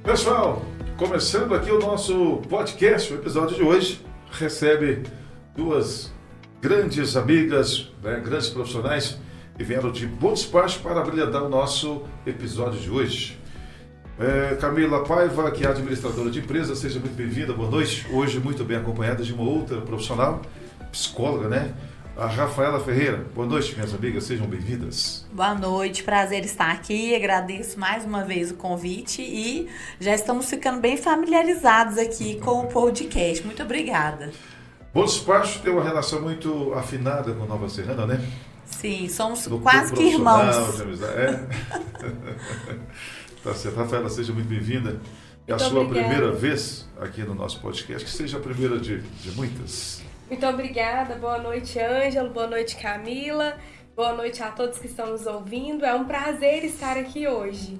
Pessoal, começando aqui o nosso podcast, o episódio de hoje recebe duas grandes amigas, grandes profissionais que vieram de Bom Despacho para brilhantar o nosso episódio de hoje. Camila Paiva, que é administradora de empresa, seja muito bem-vinda, boa noite. Hoje muito bem acompanhada de uma outra profissional, psicóloga, né? A Rafaela Ferreira. Boa noite, minhas amigas, sejam bem-vindas. Boa noite, prazer estar aqui, agradeço mais uma vez o convite e já estamos ficando bem familiarizados aqui com o podcast. Muito obrigada. Bom Despacho tem uma relação muito afinada com Nova Serrana, né? Sim, somos quase que irmãos. De amizade. Tá certo. Rafaela, seja muito bem-vinda. É a sua primeira vez aqui no nosso podcast, que seja a primeira de muitas. Muito obrigada, boa noite, Ângelo, boa noite, Camila, boa noite a todos que estão nos ouvindo. É um prazer estar aqui hoje.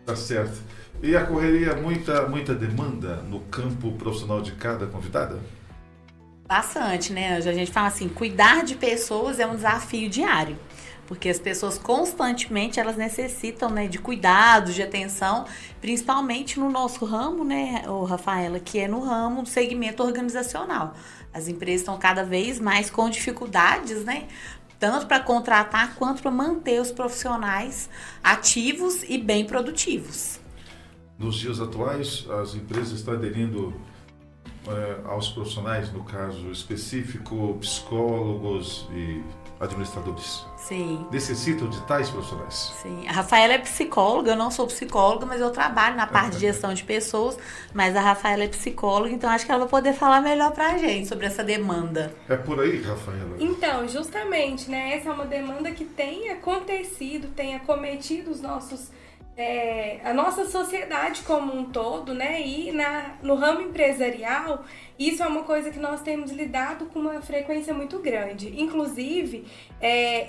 Tá certo. E a correria, muita demanda no campo profissional de cada convidada? Bastante, né, Ângelo? A gente fala assim, cuidar de pessoas é um desafio diário. Porque as pessoas constantemente elas necessitam, né, de cuidados, de atenção, principalmente no nosso ramo, né, Rafaela, que é no ramo do segmento organizacional. As empresas estão cada vez mais com dificuldades, né, tanto para contratar quanto para manter os profissionais ativos e bem produtivos. Nos dias atuais, as empresas estão aderindo aos profissionais, no caso específico, psicólogos e administradores. Sim. Necessitam de tais profissionais. Sim. A Rafaela é psicóloga, eu não sou psicóloga, mas eu trabalho na parte de gestão de pessoas, mas a Rafaela é psicóloga, então acho que ela vai poder falar melhor pra gente sobre essa demanda. É por aí, Rafaela? Então, justamente, né, essa é uma demanda que tem acontecido, tem acometido a nossa sociedade como um todo, né? E no ramo empresarial, isso é uma coisa que nós temos lidado com uma frequência muito grande. Inclusive,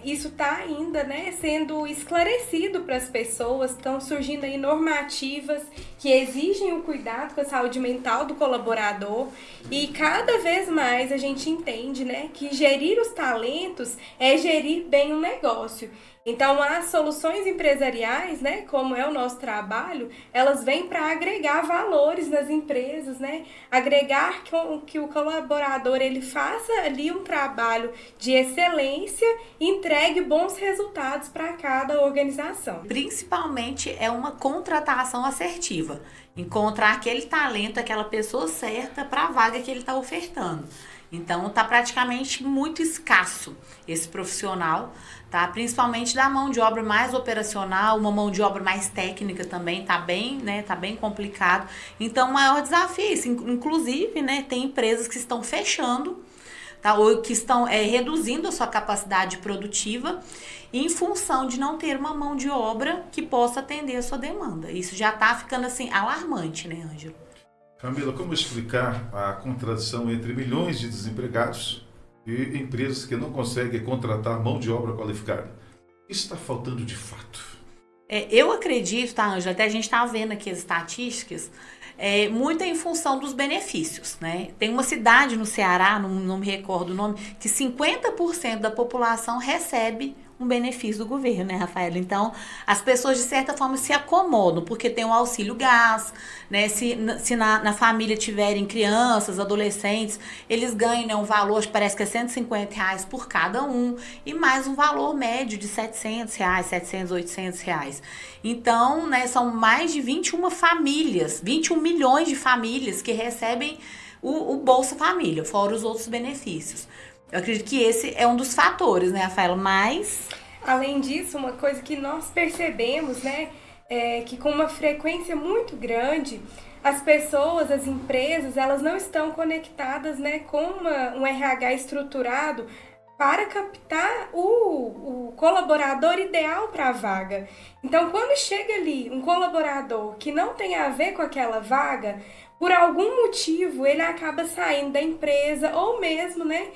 isso está ainda, né, sendo esclarecido para as pessoas, estão surgindo aí normativas que exigem o cuidado com a saúde mental do colaborador e cada vez mais a gente entende, né, que gerir os talentos é gerir bem um negócio. Então, as soluções empresariais, né, como é o nosso trabalho, elas vêm para agregar valores nas empresas, né, agregar que o colaborador ele faça ali um trabalho de excelência e entregue bons resultados para cada organização. Principalmente é uma contratação assertiva, encontrar aquele talento, aquela pessoa certa para a vaga que ele está ofertando. Então, está praticamente muito escasso esse profissional, tá? Principalmente da mão de obra mais operacional, uma mão de obra mais técnica também, tá bem, né? Tá bem complicado. Então, o maior desafio é isso. Inclusive, né, tem empresas que estão fechando, tá? Ou que estão reduzindo a sua capacidade produtiva em função de não ter uma mão de obra que possa atender a sua demanda. Isso já está ficando, assim, alarmante, né, Ângelo? Camila, como explicar a contradição entre milhões de desempregados e empresas que não conseguem contratar mão de obra qualificada? Isso está faltando de fato. Eu acredito, tá, Ângela? Até a gente está vendo aqui as estatísticas, muito em função dos benefícios, né? Tem uma cidade no Ceará, não me recordo o nome, que 50% da população recebe um benefício do governo, né, Rafaela? Então, as pessoas, de certa forma, se acomodam, porque tem o auxílio gás, né? Se na família tiverem crianças, adolescentes, eles ganham, né, um valor, parece que é R$150 por cada um, e mais um valor médio de R$700, 700, 800 reais. Então, né, são mais de 21 famílias, 21 milhões de famílias que recebem o Bolsa Família, fora os outros benefícios. Eu acredito que esse é um dos fatores, né, Rafaela? Mas, além disso, uma coisa que nós percebemos, né, é que com uma frequência muito grande, as pessoas, as empresas, elas não estão conectadas, né, com um RH estruturado para captar o colaborador ideal para a vaga. Então, quando chega ali um colaborador que não tem a ver com aquela vaga, por algum motivo ele acaba saindo da empresa ou mesmo, né,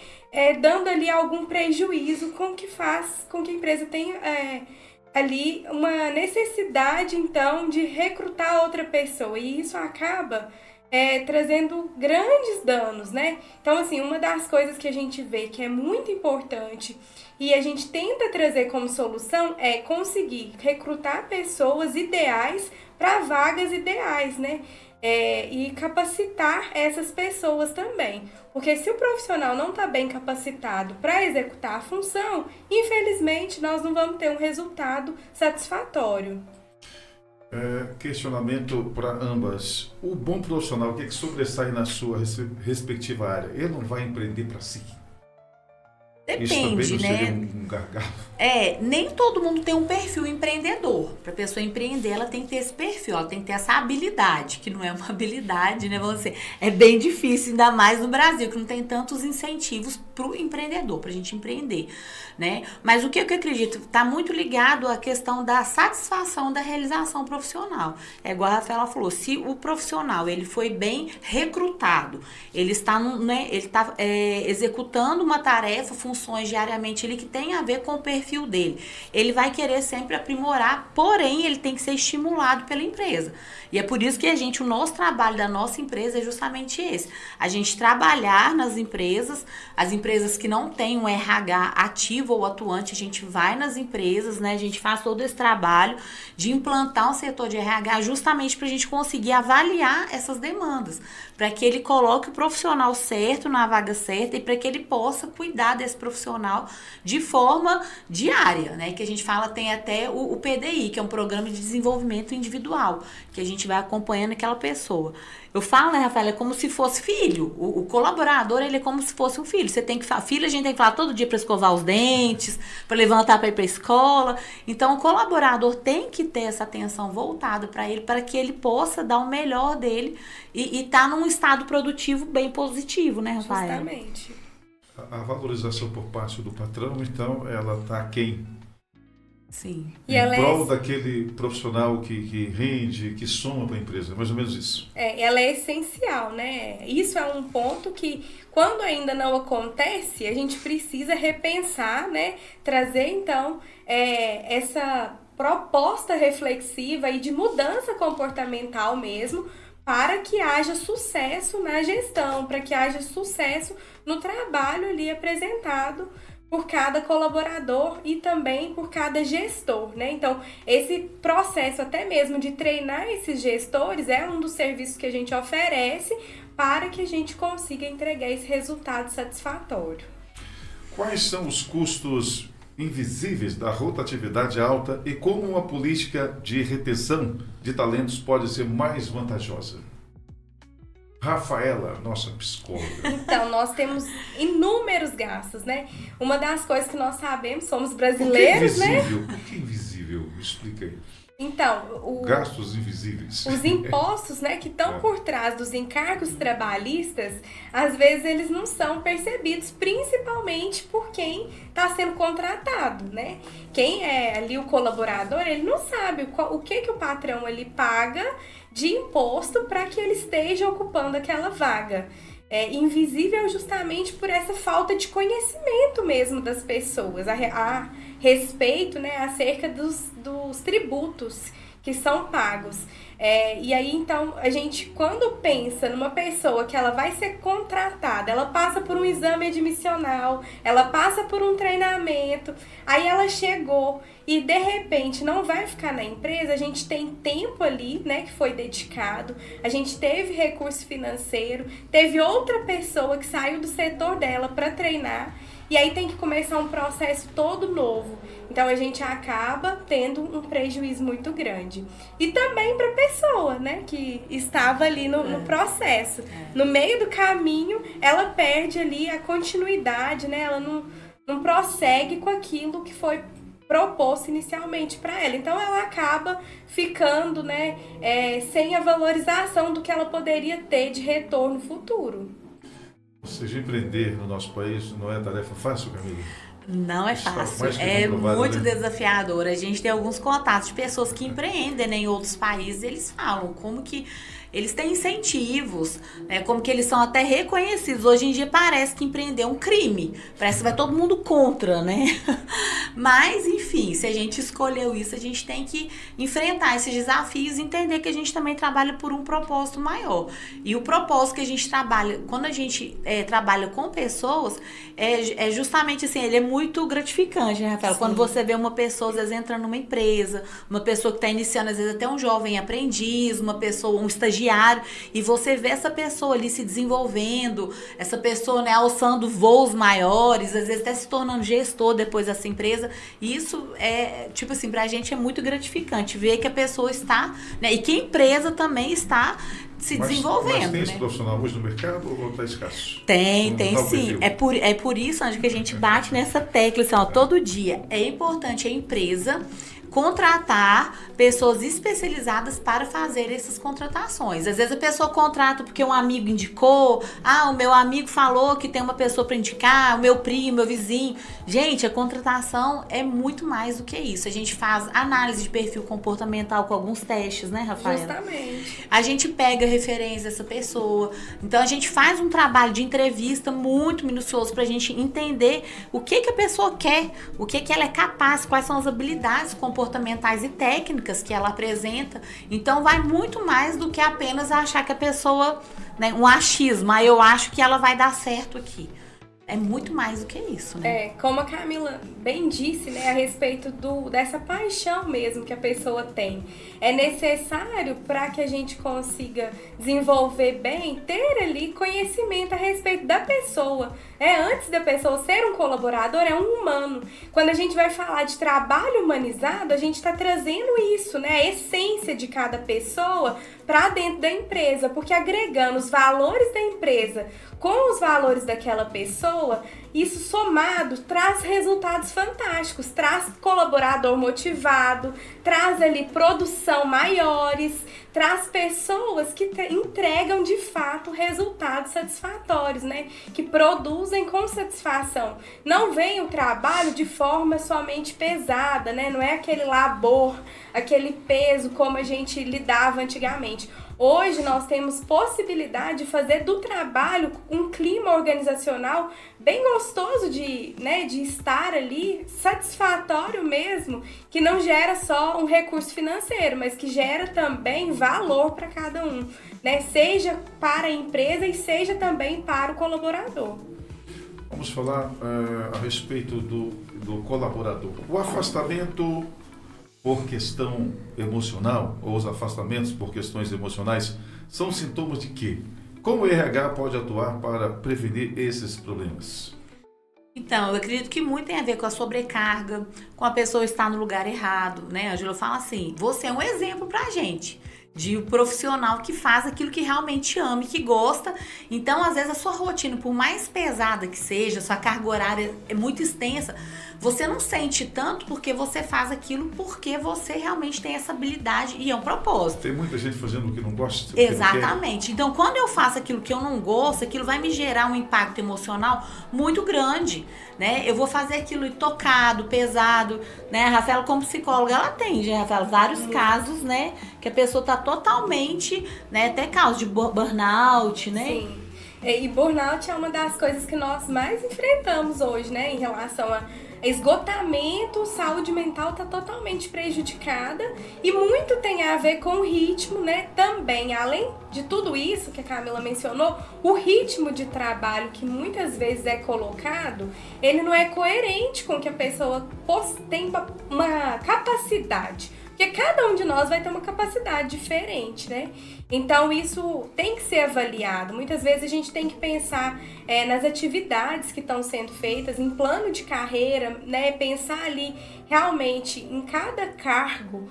dando ali algum prejuízo com que faz com que a empresa tenha ali uma necessidade, então, de recrutar outra pessoa. E isso acaba trazendo grandes danos, né? Então, assim, uma das coisas que a gente vê que é muito importante e a gente tenta trazer como solução é conseguir recrutar pessoas ideais para vagas ideais, né? E capacitar essas pessoas também. Porque se o profissional não está bem capacitado para executar a função, infelizmente nós não vamos ter um resultado satisfatório. Questionamento para ambas. O bom profissional, o que sobressai na sua respectiva área? Ele não vai empreender para si? Isso também Depende, não seria né? um gargalo? Nem todo mundo tem um perfil empreendedor. Para a pessoa empreender, ela tem que ter esse perfil, ela tem que ter essa habilidade, que não é uma habilidade, né? Vamos dizer, é bem difícil, ainda mais no Brasil, que não tem tantos incentivos para o empreendedor, para a gente empreender, né? Mas o que eu acredito, está muito ligado à questão da satisfação da realização profissional. É igual a Rafaela falou, se o profissional ele foi bem recrutado, ele está, ele está executando uma tarefa, funções diariamente, ele que tem a ver com o perfil dele. Ele vai querer sempre aprimorar, porém ele tem que ser estimulado pela empresa. E é por isso que o nosso trabalho da nossa empresa é justamente esse. A gente trabalhar nas empresas, as empresas que não têm um RH ativo ou atuante, a gente vai nas empresas, né? A gente faz todo esse trabalho de implantar um setor de RH justamente para a gente conseguir avaliar essas demandas, para que ele coloque o profissional certo na vaga certa e para que ele possa cuidar desse profissional de forma diária, né? Que a gente fala, tem até o PDI, que é um programa de desenvolvimento individual, que a gente vai acompanhando aquela pessoa. Eu falo, né, Rafael, é como se fosse filho. O colaborador, ele é como se fosse um filho. Você tem que filho, a gente tem que falar todo dia para escovar os dentes, para levantar para ir para a escola. Então, o colaborador tem que ter essa atenção voltada para ele, para que ele possa dar o melhor dele e estar num estado produtivo bem positivo, né, Rafael? Justamente. A valorização por parte do patrão, então, ela está aquém. Sim. Em prol daquele profissional que rende, que soma para a empresa, mais ou menos isso. Ela é essencial, né? Isso é um ponto que, quando ainda não acontece, a gente precisa repensar, né? Trazer, então, essa proposta reflexiva e de mudança comportamental mesmo, para que haja sucesso na gestão, para que haja sucesso no trabalho ali apresentado por cada colaborador e também por cada gestor, né? Então, esse processo até mesmo de treinar esses gestores é um dos serviços que a gente oferece para que a gente consiga entregar esse resultado satisfatório. Quais são os custos invisíveis da rotatividade alta e como uma política de retenção de talentos pode ser mais vantajosa? Rafaela, nossa psicóloga. Então, nós temos inúmeros gastos, né? Uma das coisas que nós sabemos, somos brasileiros, né? Por que invisível? Explica aí. Então, gastos invisíveis. Os impostos, né, que estão por trás dos encargos trabalhistas, às vezes eles não são percebidos, principalmente por quem está sendo contratado, né? Quem é ali o colaborador, ele não sabe o que o patrão ele paga de imposto para que ele esteja ocupando aquela vaga. É invisível justamente por essa falta de conhecimento mesmo das pessoas a respeito, né, acerca dos tributos que são pagos. E aí, então, a gente, quando pensa numa pessoa que ela vai ser contratada, ela passa por um exame admissional, ela passa por um treinamento, aí ela chegou e, de repente, não vai ficar na empresa, a gente tem tempo ali, né, que foi dedicado, a gente teve recurso financeiro, teve outra pessoa que saiu do setor dela para treinar, e aí tem que começar um processo todo novo. Então, a gente acaba tendo um prejuízo muito grande. E também para a pessoa, né, que estava ali no processo. No meio do caminho, ela perde ali a continuidade, né? Ela não prossegue com aquilo que foi proposto inicialmente para ela. Então, ela acaba ficando, né, sem a valorização do que ela poderia ter de retorno futuro. Ou seja, empreender no nosso país não é tarefa fácil, Camila? Não é Está fácil, mais que é comprovado, muito né? desafiador. A gente tem alguns contatos de pessoas que empreendem, né, em outros países, eles falam como que eles têm incentivos, né, como que eles são até reconhecidos. Hoje em dia parece que empreender é um crime, parece que vai todo mundo contra, né? Mas, enfim, se a gente escolheu isso, a gente tem que enfrentar esses desafios e entender que a gente também trabalha por um propósito maior. E o propósito que a gente trabalha, quando a gente trabalha com pessoas, é justamente assim, ele é muito gratificante, né, Rafael? Sim. Quando você vê uma pessoa, às vezes, entrando numa empresa, uma pessoa que está iniciando, às vezes, até um jovem aprendiz, uma pessoa, um estagiário, e você vê essa pessoa ali se desenvolvendo, essa pessoa, né, alçando voos maiores, às vezes até se tornando gestor depois dessa empresa. E isso é, tipo assim, pra gente é muito gratificante ver que a pessoa está, né, e que a empresa também está se desenvolvendo. Mas tem esse né? profissional hoje no mercado ou está escasso? Tem Não dá o sim. perfil. É por isso, Anjo, que a gente bate nessa tecla, assim, ó, todo dia. É importante a empresa contratar pessoas especializadas para fazer essas contratações. Às vezes a pessoa contrata porque um amigo indicou, o meu amigo falou que tem uma pessoa para indicar, o meu primo, meu vizinho. Gente, a contratação é muito mais do que isso. A gente faz análise de perfil comportamental com alguns testes, né, Rafaela? Justamente. A gente pega a referência dessa pessoa. Então, a gente faz um trabalho de entrevista muito minucioso pra gente entender o que a pessoa quer, o que ela é capaz, quais são as habilidades comportamentais e técnicas que ela apresenta. Então, vai muito mais do que apenas achar que a pessoa, né, um achismo, eu acho que ela vai dar certo aqui. É muito mais do que isso, né? Como a Camila bem disse, né, a respeito dessa paixão mesmo que a pessoa tem. É necessário para que a gente consiga desenvolver bem, ter ali conhecimento a respeito da pessoa. Antes da pessoa ser um colaborador, é um humano. Quando a gente vai falar de trabalho humanizado, a gente está trazendo isso, né, a essência de cada pessoa para dentro da empresa, porque agregando os valores da empresa com os valores daquela pessoa, isso somado traz resultados fantásticos, traz colaborador motivado, traz ali produção maiores, traz pessoas que entregam de fato resultados satisfatórios, né? Que produzem com satisfação. Não vem o trabalho de forma somente pesada, né? Não é aquele labor, aquele peso como a gente lidava antigamente. Hoje nós temos possibilidade de fazer do trabalho um clima organizacional bem gostoso de estar ali, satisfatório mesmo, que não gera só um recurso financeiro, mas que gera também valor para cada um, né? Seja para a empresa e seja também para o colaborador. Vamos falar a respeito do colaborador. O afastamento por questão emocional, ou os afastamentos por questões emocionais, são sintomas de quê? Como o RH pode atuar para prevenir esses problemas? Então, eu acredito que muito tem a ver com a sobrecarga, com a pessoa estar no lugar errado, né? A Angela fala assim, você é um exemplo pra gente de um profissional que faz aquilo que realmente ama e que gosta. Então, às vezes, a sua rotina, por mais pesada que seja, sua carga horária é muito extensa, você não sente tanto porque você faz aquilo porque você realmente tem essa habilidade e é um propósito. Tem muita gente fazendo o que não gosta. Exatamente. Então, quando eu faço aquilo que eu não gosto, aquilo vai me gerar um impacto emocional muito grande, né? Eu vou fazer aquilo tocado, pesado, né? A Rafaela, como psicóloga, ela atende, né, Rafaela? Vários casos, né? Que a pessoa tá totalmente, né? Até causa de burnout, né? Sim. E burnout é uma das coisas que nós mais enfrentamos hoje, né? Em relação a esgotamento, saúde mental está totalmente prejudicada e muito tem a ver com o ritmo, né? Também, além de tudo isso que a Camila mencionou, o ritmo de trabalho que muitas vezes é colocado, ele não é coerente com que a pessoa tem uma capacidade. Porque cada um de nós vai ter uma capacidade diferente, né? Então, isso tem que ser avaliado. Muitas vezes a gente tem que pensar nas atividades que estão sendo feitas, em plano de carreira, né? Pensar ali realmente em cada cargo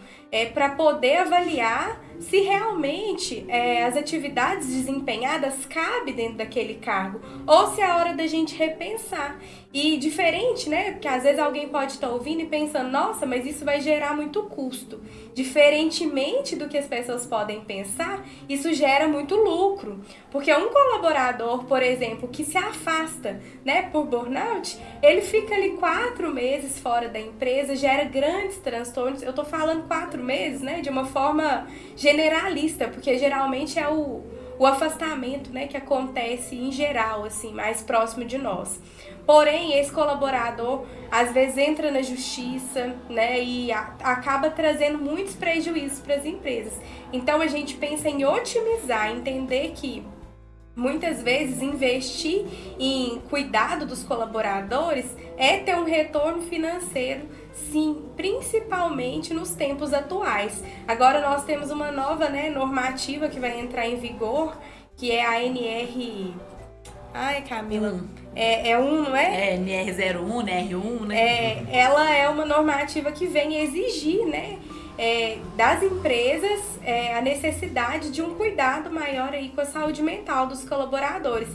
para poder avaliar se realmente as atividades desempenhadas cabem dentro daquele cargo ou se é a hora da gente repensar. E diferente, né? Porque às vezes alguém pode estar ouvindo e pensando, nossa, mas isso vai gerar muito custo. diferentemente do que as pessoas podem pensar, isso gera muito lucro. Porque um colaborador, por exemplo, que se afasta, né, por burnout, ele fica ali 4 meses fora da empresa, gera grandes transtornos. Eu tô falando 4 meses, né, de uma forma generalista, porque geralmente é o afastamento, né, que acontece em geral, assim, mais próximo de nós. Porém, esse colaborador, às vezes, entra na justiça, né, e acaba trazendo muitos prejuízos para as empresas. Então, a gente pensa em otimizar, entender que, muitas vezes, investir em cuidado dos colaboradores é ter um retorno financeiro, sim, principalmente nos tempos atuais. Agora nós temos uma nova, né, normativa que vai entrar em vigor, que é a NR... Ai, Camila... É não é? É, NR01, NR1, né? Ela é uma normativa que vem exigir, né, das empresas a necessidade de um cuidado maior aí com a saúde mental dos colaboradores,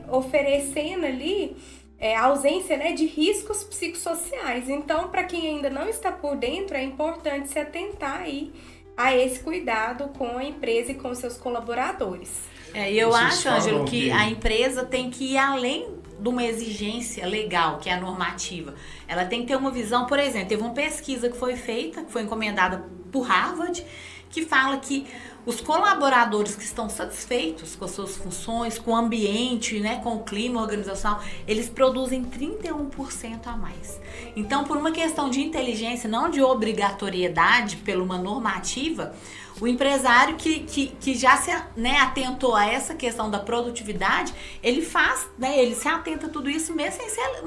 oferecendo ali a ausência, né, de riscos psicossociais. Então, para quem ainda não está por dentro, é importante se atentar aí a esse cuidado com a empresa e com seus colaboradores. E eu acho, Ângelo, que a empresa tem que ir além de uma exigência legal, que é a normativa. Ela tem que ter uma visão, por exemplo, teve uma pesquisa que foi feita, que foi encomendada por Harvard, que fala que os colaboradores que estão satisfeitos com as suas funções, com o ambiente, né, com o clima organizacional, eles produzem 31% a mais. Então, por uma questão de inteligência, não de obrigatoriedade, pela uma normativa, o empresário que já se, né, atentou a essa questão da produtividade, ele faz, né, ele se atenta a tudo isso mesmo sem ser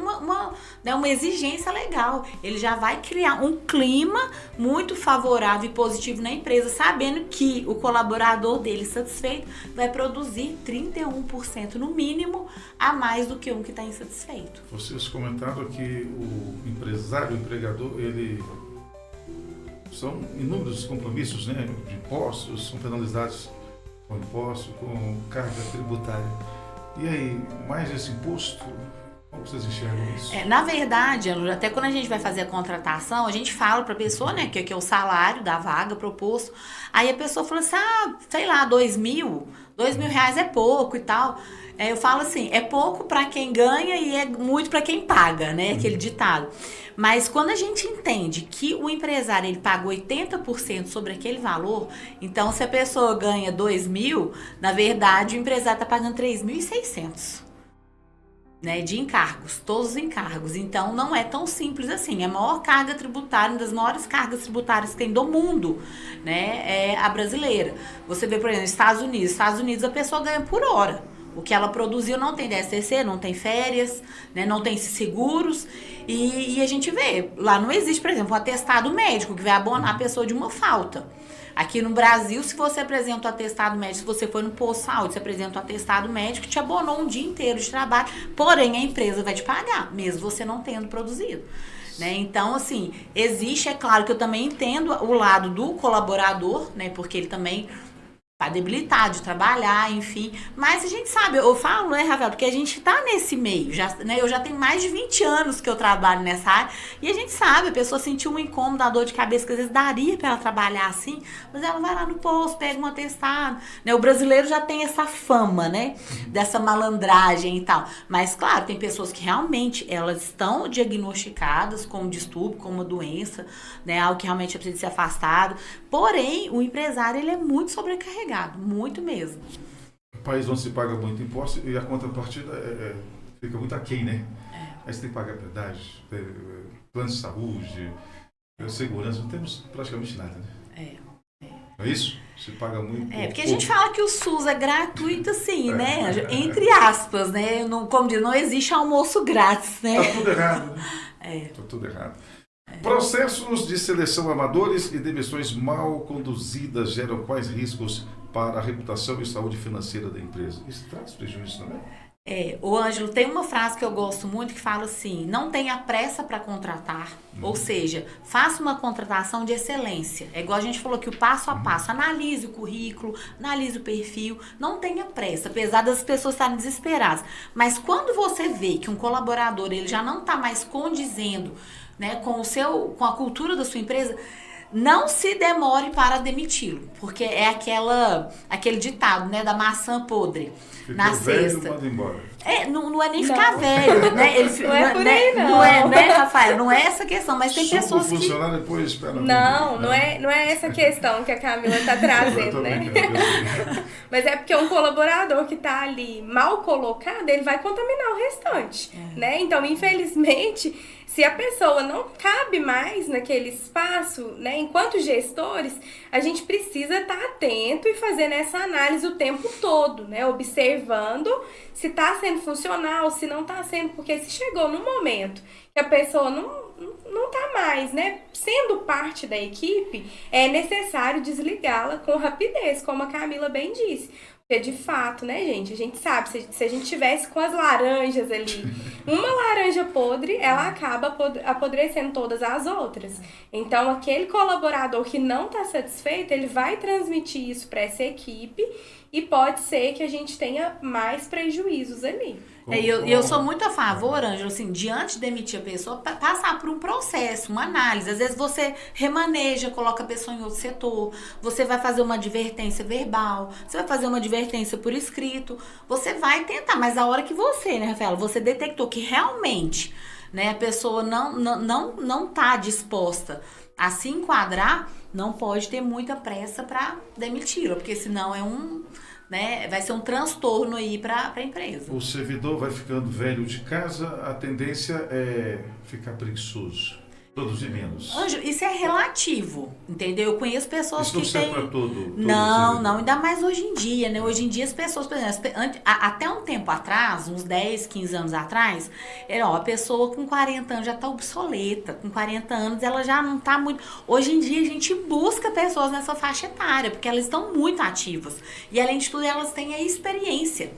uma exigência legal. Ele já vai criar um clima muito favorável e positivo na empresa, sabendo que o colaborador dele satisfeito vai produzir 31% no mínimo a mais do que um que está insatisfeito. Vocês comentaram que o empresário, o empregador, ele... São inúmeros compromissos, né, de impostos, são penalizados com imposto, com carga tributária. E aí, mais esse imposto, como vocês enxergam isso? Na verdade, até quando a gente vai fazer a contratação, a gente fala para a pessoa, né, que é o salário da vaga proposto. Aí a pessoa fala assim, sei lá, R$2.000 é pouco e tal. Eu falo assim, é pouco para quem ganha e é muito para quem paga, né, aquele ditado. Mas quando a gente entende que o empresário ele paga 80% sobre aquele valor, então se a pessoa ganha R$2.000, na verdade o empresário está pagando R$3.600, né, de encargos, todos os encargos. Então não é tão simples assim. A maior carga tributária, uma das maiores cargas tributárias que tem do mundo, né, é a brasileira. Você vê, por exemplo, Estados Unidos a pessoa ganha por hora. O que ela produziu não tem DSTC, não tem férias, né, não tem seguros. E a gente vê, lá não existe, por exemplo, um atestado médico que vai abonar a pessoa de uma falta. Aqui no Brasil, se você apresenta o atestado médico, se você foi no posto de saúde, você apresenta o atestado médico, te abonou um dia inteiro de trabalho, porém a empresa vai te pagar, mesmo você não tendo produzido. Né? Então, assim, existe, é claro que eu também entendo o lado do colaborador, né, porque ele também vai debilitar de trabalhar, enfim. Mas a gente sabe, eu falo, né, Rafael, porque a gente tá nesse meio, né, eu já tenho mais de 20 anos que eu trabalho nessa área, e a gente sabe, a pessoa sentiu um incômodo, a dor de cabeça, que às vezes daria pra ela trabalhar assim, mas ela vai lá no posto, pega um atestado, né, o brasileiro já tem essa fama, né, dessa malandragem e tal, mas claro, tem pessoas que realmente, elas estão diagnosticadas com um distúrbio, com uma doença, né, algo que realmente precisa ser afastado, porém, o empresário, ele é muito sobrecarregado, muito mesmo. Um país onde se paga muito imposto e a contrapartida fica muito aquém, né? Aí você tem que pagar pedágio, plano de saúde, segurança, não temos praticamente nada, né? Não é isso? Se paga muito. Porque a gente fala que o SUS é gratuito, assim, né? Entre aspas, né? Não, como diz, não existe almoço grátis, né? Tá tudo errado, né? Tá tudo errado. Processos de seleção amadores e demissões mal conduzidas geram quais riscos para a reputação e saúde financeira da empresa? Isso traz prejuízo também? O Ângelo, tem uma frase que eu gosto muito que fala assim, não tenha pressa para contratar, ou seja, faça uma contratação de excelência. É igual a gente falou que o passo a passo, analise o currículo, analise o perfil, não tenha pressa, apesar das pessoas estarem desesperadas. Mas quando você vê que um colaborador ele já não está mais condizendo, né, com a cultura da sua empresa, não se demore para demiti-lo, porque é aquele ditado, né, da maçã podre na cesta. Manda embora. Não é nem ficar velho, né? Não é por aí, não. Não é, né, Rafael? Não é essa questão, mas tem pessoas que... funcionar depois, espera. Não é essa questão que a Camila está trazendo, né? Mas é porque um colaborador que está ali mal colocado, ele vai contaminar o restante, né? Então, infelizmente, se a pessoa não cabe mais naquele espaço, né? Enquanto gestores, a gente precisa estar atento e fazendo essa análise o tempo todo, né? Observando se está sendo funcional, se não está sendo, porque se chegou no momento que a pessoa não está mais, né, sendo parte da equipe, é necessário desligá-la com rapidez, como a Camila bem disse. Porque, de fato, né, gente, a gente sabe, se a gente tivesse com as laranjas ali, uma laranja podre, ela acaba apodrecendo todas as outras. Então, aquele colaborador que não está satisfeito, ele vai transmitir isso para essa equipe e pode ser que a gente tenha mais prejuízos ali. Eu sou muito a favor, Ângela, assim, diante de demitir a pessoa, passar por um processo, uma análise. Às vezes você remaneja, coloca a pessoa em outro setor, você vai fazer uma advertência verbal, você vai fazer uma advertência por escrito, você vai tentar, mas a hora que você, né, Rafaela, você detectou que realmente, né, a pessoa não tá disposta a se enquadrar, não pode ter muita pressa para demiti-la, porque senão vai ser um transtorno aí para a empresa. O servidor vai ficando velho de casa, a tendência é ficar preguiçoso, produzir menos. Ângelo, isso é relativo, entendeu? Eu conheço pessoas isso que têm... Isso não serve para todo Não, ainda mais hoje em dia, né? Hoje em dia as pessoas, por exemplo, até um tempo atrás, uns 10, 15 anos atrás, a pessoa com 40 anos já está obsoleta, com 40 anos ela já não está muito... Hoje em dia a gente busca pessoas nessa faixa etária, porque elas estão muito ativas. E além de tudo, elas têm a experiência,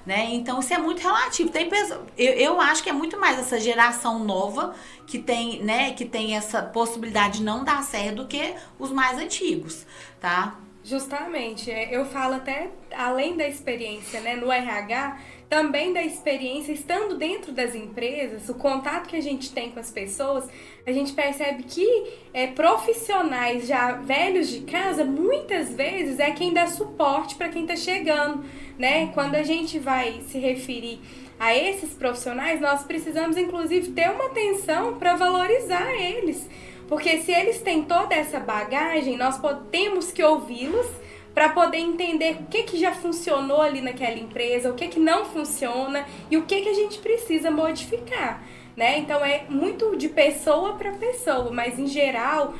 né? Então isso é muito relativo. Tem pessoas, eu acho que é muito mais essa geração nova que tem, né, que tem essa possibilidade de não dar certo do que os mais antigos, tá? Justamente, eu falo até além da experiência, né, no RH, também da experiência estando dentro das empresas, o contato que a gente tem com as pessoas, a gente percebe que profissionais já velhos de casa, muitas vezes é quem dá suporte para quem está chegando, né? Quando a gente vai se referir a esses profissionais, nós precisamos inclusive ter uma atenção para valorizar eles, porque se eles têm toda essa bagagem, nós temos que ouvi-los para poder entender o que já funcionou ali naquela empresa, o que não funciona e o que a gente precisa modificar, né? Então é muito de pessoa para pessoa, mas em geral,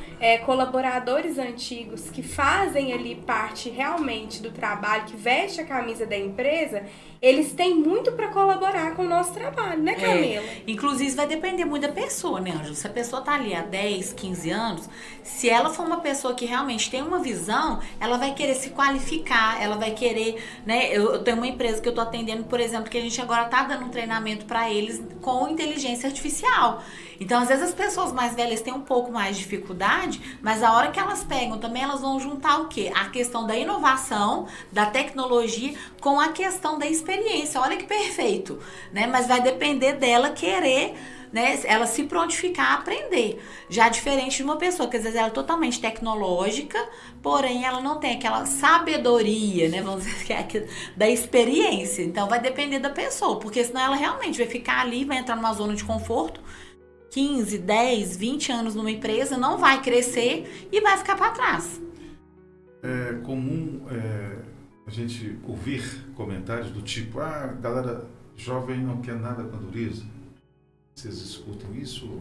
colaboradores antigos que fazem ali parte realmente do trabalho, que veste a camisa da empresa, eles têm muito para colaborar com o nosso trabalho, né, Camila? Inclusive vai depender muito da pessoa, né, Ângela? Se a pessoa tá ali há 10, 15 anos, se ela for uma pessoa que realmente tem uma visão, ela vai querer se qualificar, ela vai querer, né? Eu tenho uma empresa que eu tô atendendo, por exemplo, que a gente agora tá dando um treinamento para eles com inteligência artificial. Então, às vezes as pessoas mais velhas têm um pouco mais de dificuldade, mas a hora que elas pegam também, elas vão juntar o quê? A questão da inovação, da tecnologia, com a questão da experiência. Olha que perfeito, né? Mas vai depender dela querer, né, ela se prontificar a aprender. Já diferente de uma pessoa que às vezes ela é totalmente tecnológica, porém ela não tem aquela sabedoria, né, vamos dizer, que é da experiência. Então vai depender da pessoa, porque senão ela realmente vai ficar ali, vai entrar numa zona de conforto, 15, 10, 20 anos numa empresa, não vai crescer e vai ficar para trás. É comum a gente ouvir comentários do tipo, galera jovem não quer nada com a dureza. Vocês escutam isso?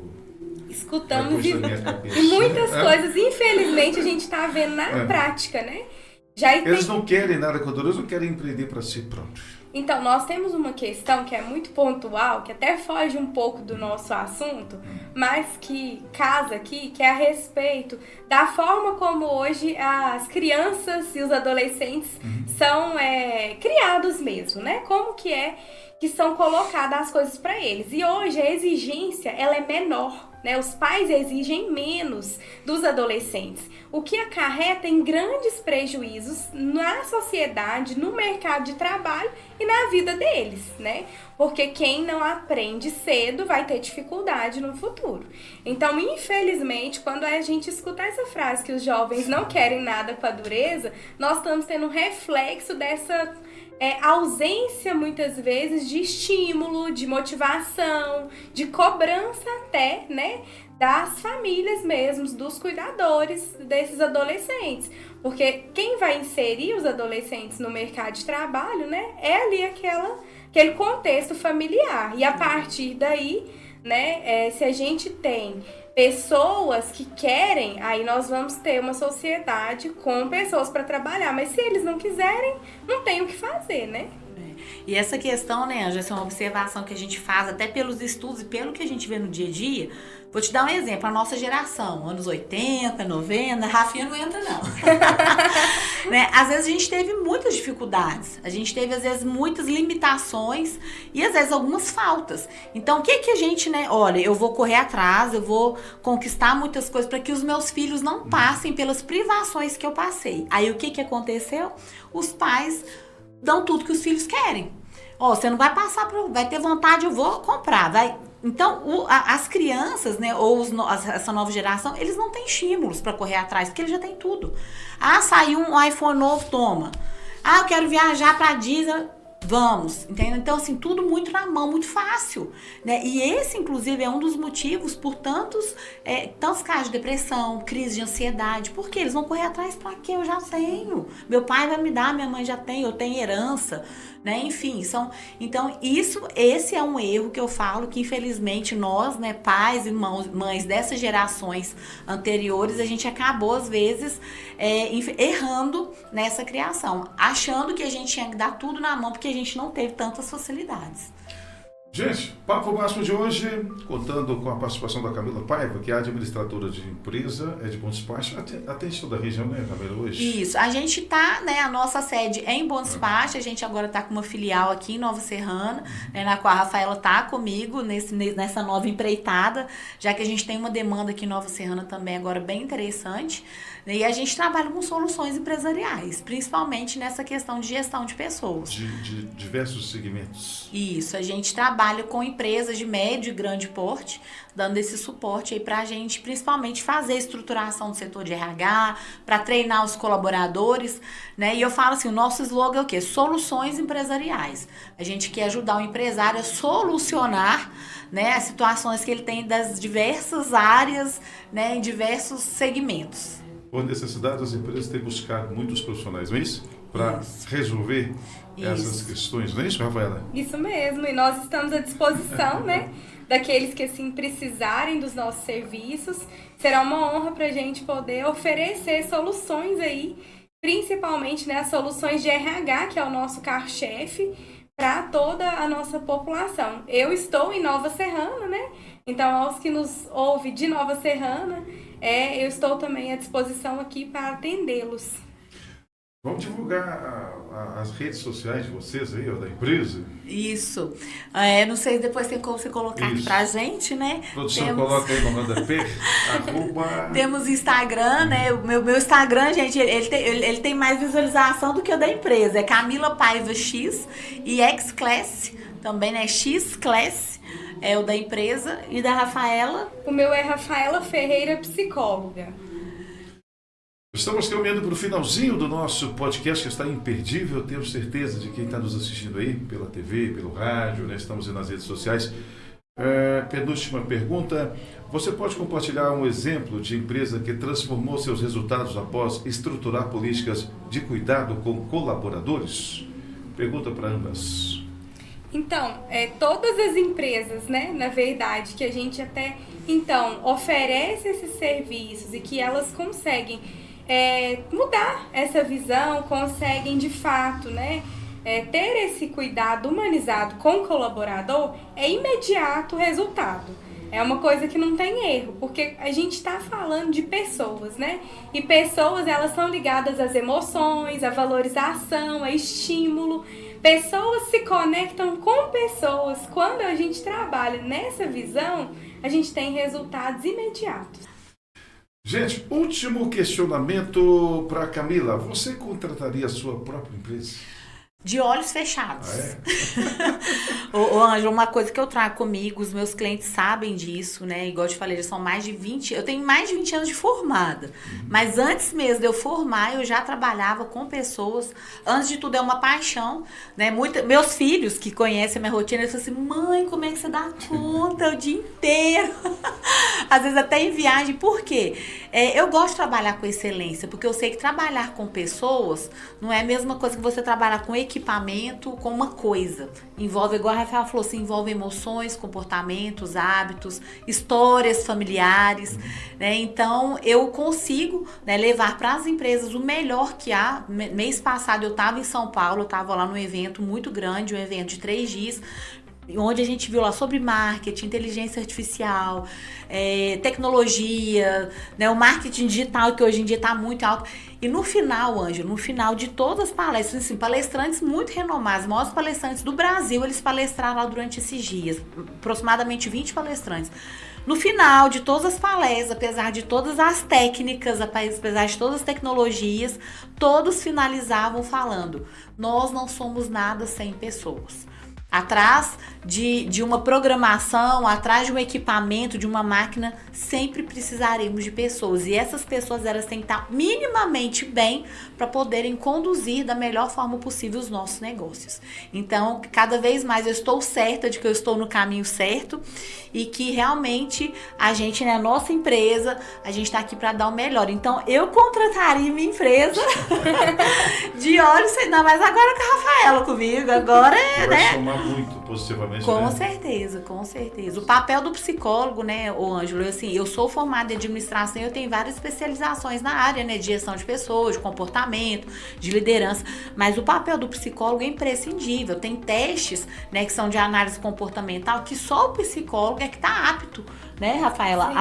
Escutamos e muitas coisas, infelizmente, a gente está vendo na prática, né? Eles não querem nada com a dureza, não querem empreender para si próprios. Então, nós temos uma questão que é muito pontual, que até foge um pouco do nosso assunto, mas que casa aqui, que é a respeito da forma como hoje as crianças e os adolescentes são criados mesmo, né? Como que são colocadas as coisas para eles. E hoje a exigência, ela é menor, né? Os pais exigem menos dos adolescentes, o que acarreta em grandes prejuízos na sociedade, no mercado de trabalho e na vida deles, né? Porque quem não aprende cedo vai ter dificuldade no futuro. Então, infelizmente, quando a gente escuta essa frase que os jovens não querem nada com a dureza, nós estamos tendo um reflexo dessa ausência, muitas vezes, de estímulo, de motivação, de cobrança até, né, das famílias mesmos, dos cuidadores desses adolescentes. Porque quem vai inserir os adolescentes no mercado de trabalho, né, é ali aquele contexto familiar. E a partir daí, né, se a gente tem pessoas que querem, aí nós vamos ter uma sociedade com pessoas para trabalhar. Mas se eles não quiserem, não tem o que fazer, né? E essa questão, né, Ângela, essa é uma observação que a gente faz até pelos estudos e pelo que a gente vê no dia a dia. Vou te dar um exemplo, a nossa geração, anos 80, 90, Rafinha não entra não. Né? Às vezes a gente teve muitas dificuldades, a gente teve às vezes muitas limitações e às vezes algumas faltas. Então o que a gente, né, olha, eu vou correr atrás, eu vou conquistar muitas coisas para que os meus filhos não passem pelas privações que eu passei. Aí o que aconteceu? Os pais dão tudo que os filhos querem. Ó, você não vai passar, vai ter vontade, eu vou comprar, vai. Então, as crianças, né, ou essa nova geração, eles não têm estímulos para correr atrás, porque eles já têm tudo. Ah, saiu um iPhone novo, toma. Ah, eu quero viajar para Disney, vamos, entendeu? Então, assim, tudo muito na mão, muito fácil, né? E esse, inclusive, é um dos motivos por tantos casos de depressão, crise de ansiedade, porque eles vão correr atrás para quê? Eu já tenho. Meu pai vai me dar, minha mãe já tem, eu tenho herança, né? Enfim, então esse é um erro que eu falo que infelizmente nós, né, pais e mães dessas gerações anteriores, a gente acabou às vezes errando nessa criação, achando que a gente tinha que dar tudo na mão porque a gente não teve tantas facilidades. Gente, papo máximo de hoje, contando com a participação da Camila Paiva, que é administradora de empresa, de Bom Despacho, atende toda a região, né, Camila, hoje? Isso, a gente tá, né, a nossa sede é em Bom Despacho, a gente agora tá com uma filial aqui em Nova Serrana, né, na qual a Rafaela tá comigo nessa nova empreitada, já que a gente tem uma demanda aqui em Nova Serrana também agora bem interessante, né, e a gente trabalha com soluções empresariais, principalmente nessa questão de gestão de pessoas. De diversos segmentos. Isso, a gente trabalha com empresas de médio e grande porte, dando esse suporte aí pra gente, principalmente fazer a estruturação do setor de RH, para treinar os colaboradores, né? E eu falo assim, o nosso slogan é o quê? Soluções empresariais. A gente quer ajudar o empresário a solucionar, né, as situações que ele tem das diversas áreas, né, em diversos segmentos. Por necessidade, as empresas têm buscado muitos profissionais, não é isso? Para resolver essas questões, não é isso, Rafaela? Isso mesmo, e nós estamos à disposição, né, daqueles que assim precisarem dos nossos serviços. Será uma honra para a gente poder oferecer soluções aí, principalmente, né, as soluções de RH, que é o nosso carro-chefe, para toda a nossa população. Eu estou em Nova Serrana, né, então aos que nos ouvem de Nova Serrana, eu estou também à disposição aqui para atendê-los. Vamos divulgar as redes sociais de vocês aí, ó, da empresa? Isso. Não sei, depois tem como você colocar aqui pra gente, né? A produção coloca aí no rodapé, Temos Instagram, né? O meu Instagram, gente, ele tem mais visualização do que o da empresa. É Camila Paiva X e X-Class também, né? X-Class é o da empresa. E da Rafaela? O meu é Rafaela Ferreira, psicóloga. Estamos caminhando para o finalzinho do nosso podcast, que está imperdível. Tenho certeza de quem está nos assistindo aí, pela TV, pelo rádio, né? Estamos aí nas redes sociais. Penúltima pergunta. Você pode compartilhar um exemplo de empresa que transformou seus resultados após estruturar políticas de cuidado com colaboradores? Pergunta para ambas. Então, todas as empresas, né, na verdade, que a gente até, então, oferece esses serviços e que elas conseguem mudar essa visão, conseguem de fato, né, ter esse cuidado humanizado com o colaborador, é imediato o resultado. É uma coisa que não tem erro, porque a gente está falando de pessoas, né? E pessoas, elas são ligadas às emoções, à valorização, a estímulo. Pessoas se conectam com pessoas. Quando a gente trabalha nessa visão, a gente tem resultados imediatos. Gente, último questionamento para Camila. Você contrataria a sua própria empresa? De olhos fechados. Ah, é? Ô, Ângelo, uma coisa que eu trago comigo, os meus clientes sabem disso, né? Igual eu te falei, já são mais de 20, eu tenho mais de 20 anos de formada. Mas antes mesmo de eu formar, eu já trabalhava com pessoas. Antes de tudo, é uma paixão, né? Meus filhos que conhecem a minha rotina, eles falam assim, mãe, como é que você dá conta o dia inteiro? Às vezes até em viagem. Por quê? Eu gosto de trabalhar com excelência, porque eu sei que trabalhar com pessoas não é a mesma coisa que você trabalhar com equipamento, com uma coisa. Envolve, igual a Rafaela falou, assim, envolve emoções, comportamentos, hábitos, histórias familiares, né? Então, eu consigo, né, levar para as empresas o melhor que há. Mês passado eu estava em São Paulo, eu estava lá num evento muito grande, um evento de 3 dias, onde a gente viu lá sobre marketing, inteligência artificial, tecnologia, né, o marketing digital, que hoje em dia está muito alto. E no final, Ângelo, no final de todas as palestras, assim, palestrantes muito renomados, os maiores palestrantes do Brasil, eles palestraram lá durante esses dias, aproximadamente 20 palestrantes. No final de todas as palestras, apesar de todas as técnicas, apesar de todas as tecnologias, todos finalizavam falando: nós não somos nada sem pessoas. Atrás de uma programação, atrás de um equipamento, de uma máquina, sempre precisaremos de pessoas. E essas pessoas, elas têm que estar minimamente bem para poderem conduzir da melhor forma possível os nossos negócios. Então, cada vez mais eu estou certa de que eu estou no caminho certo e que realmente a gente, na nossa empresa, a gente está aqui para dar o melhor. Então, eu contrataria minha empresa de olhos, ainda mais agora com a Rafaela comigo. Agora vai somar muito positivamente. Com né? certeza, com certeza. O papel do psicólogo, né, ô Ângelo, assim, eu sou formada em administração e eu tenho várias especializações na área, né, de gestão de pessoas, de comportamento, de liderança, mas o papel do psicólogo é imprescindível. Tem testes, né, que são de análise comportamental, que só o psicólogo é que está apto, né, Rafaela,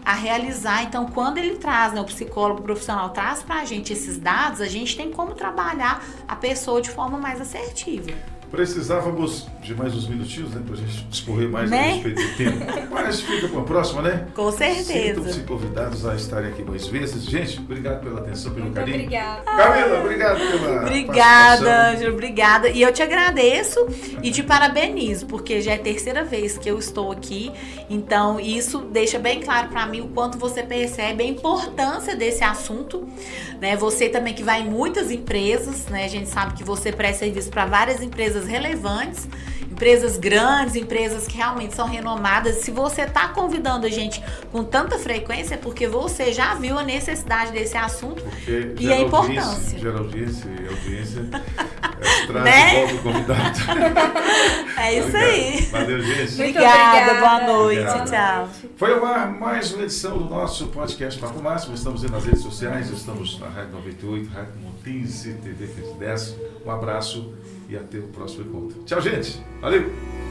a realizar. Então, quando ele traz, né, o psicólogo profissional traz pra gente esses dados, a gente tem como trabalhar a pessoa de forma mais assertiva. Precisávamos de mais uns minutinhos, né, pra gente discorrer mais a Né? respeito do tempo. Mas fica para a próxima, né? Com certeza. Sintam-se convidados a estarem aqui mais vezes. Gente, obrigado pela atenção, pelo Muito carinho. obrigada. Camila, obrigado pela Obrigada, participação. Ângelo, obrigada. E eu te agradeço e te parabenizo, porque já é a terceira vez que eu estou aqui. Então, isso deixa bem claro para mim o quanto você percebe a importância desse assunto, né? Você também que vai em muitas empresas, né? A gente sabe que você presta serviço para várias empresas relevantes, empresas grandes, empresas que realmente são renomadas. Se você está convidando a gente com tanta frequência, é porque você já viu a necessidade desse assunto Porque e a importância. Gera audiência e audiência traz Né? de volta o convidado. É isso Obrigado. aí. Valeu, gente. Muito Obrigada, boa obrigada. noite, Obrigado. tchau. Foi ao ar mais uma edição do nosso podcast Papo Máximo. Estamos aí nas redes sociais, estamos na Rádio 98, Rádio Montense, TV 110. Um abraço e até o próximo encontro. Tchau, gente. Valeu!